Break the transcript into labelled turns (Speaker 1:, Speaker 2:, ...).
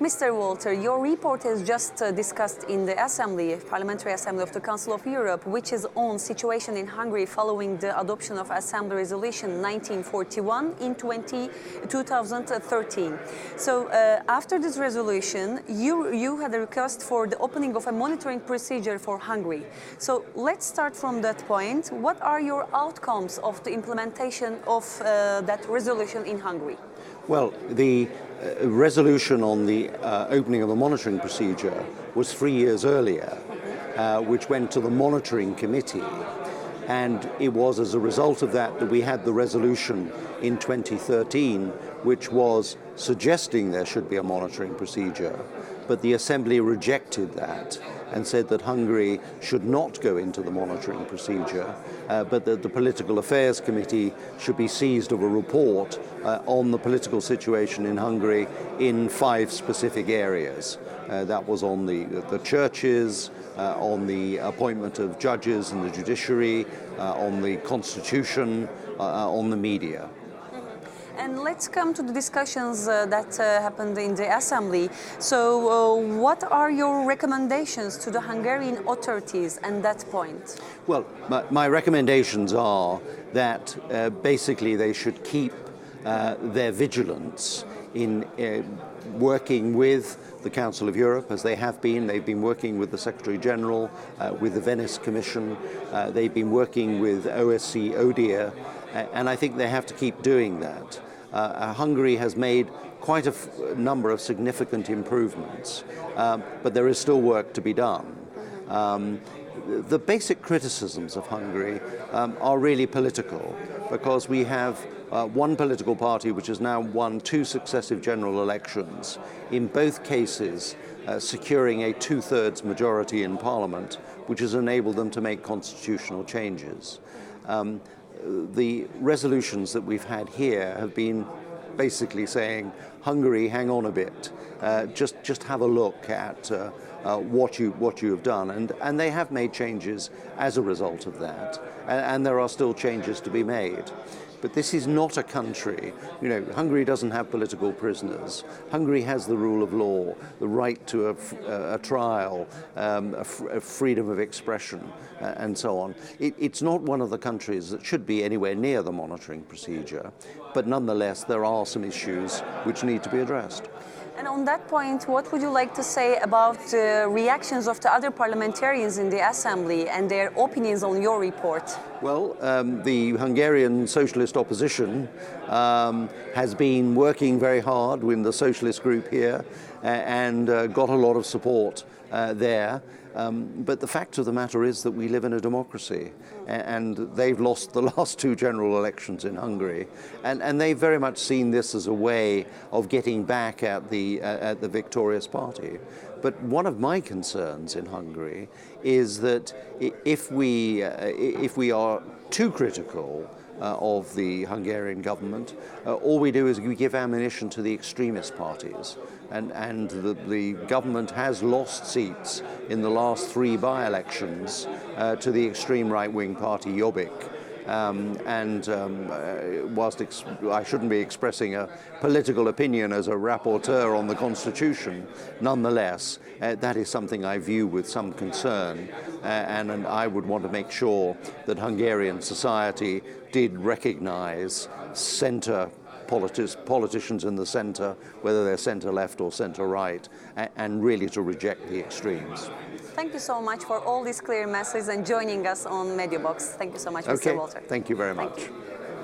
Speaker 1: Mr. Walter, your report is just discussed in the Assembly, Parliamentary Assembly of the Council of Europe, which is on situation in Hungary following the adoption of Assembly Resolution 1941 in 2013. So after this resolution, you had a request for the opening of a monitoring procedure for Hungary. So let's start from that point. What are your outcomes of the implementation of that resolution in Hungary?
Speaker 2: Well, the resolution on the opening of a monitoring procedure was 3 years earlier, which went to the monitoring committee. And it was as a result of that we had the resolution in 2013, which was suggesting there should be a monitoring procedure. But the Assembly rejected that and said that Hungary should not go into the monitoring procedure, but that the Political Affairs Committee should be seized of a report on the political situation in Hungary in 5 specific areas. That was on the churches, on the appointment of judges in the judiciary, on the constitution, on the media.
Speaker 1: And let's come to the discussions that happened in the Assembly. So what are your recommendations to the Hungarian authorities at that point?
Speaker 2: Well, my recommendations are that basically they should keep their vigilance in working with the Council of Europe, as they have been. They've been working with the Secretary General, with the Venice Commission. They've been working with OSCE ODIHR, and I think they have to keep doing that. Hungary has made quite a number of significant improvements, but there is still work to be done. The basic criticisms of Hungary are really political, because we have one political party which has now won 2 successive general elections, in both cases securing a 2/3 majority in Parliament, which has enabled them to make constitutional changes. The resolutions that we've had here have been basically saying, Hungary, hang on a bit, just have a look at what you have done, and they have made changes as a result of that, and there are still changes to be made. But this is not a country, Hungary doesn't have political prisoners. Hungary has the rule of law, the right to a trial, a freedom of expression, and so on. It's not one of the countries that should be anywhere near the monitoring procedure, but nonetheless there are some issues which need to be addressed.
Speaker 1: And on that point, what would you like to say about the reactions of the other parliamentarians in the Assembly and their opinions on your report?
Speaker 2: Well, the Hungarian socialist opposition has been working very hard with the socialist group here and got a lot of support there. But the fact of the matter is that we live in a democracy, and they've lost the last 2 general elections in Hungary, and they've very much seen this as a way of getting back at the victorious party. But one of my concerns in Hungary is that if we are too critical of the Hungarian government, all we do is we give ammunition to the extremist parties. And the government has lost seats in the last 3 by-elections to the extreme right-wing party Jobbik. Whilst I shouldn't be expressing a political opinion as a rapporteur on the Constitution, nonetheless, that is something I view with some concern, and I would want to make sure that Hungarian society did recognize centre politicians in the centre, whether they're centre-left or centre-right, and really to reject the extremes.
Speaker 1: Thank you so much for all these clear messages and joining us on Mediabox. Thank you so much, Mr. Walter.
Speaker 2: Thank you very much.
Speaker 1: Thank you.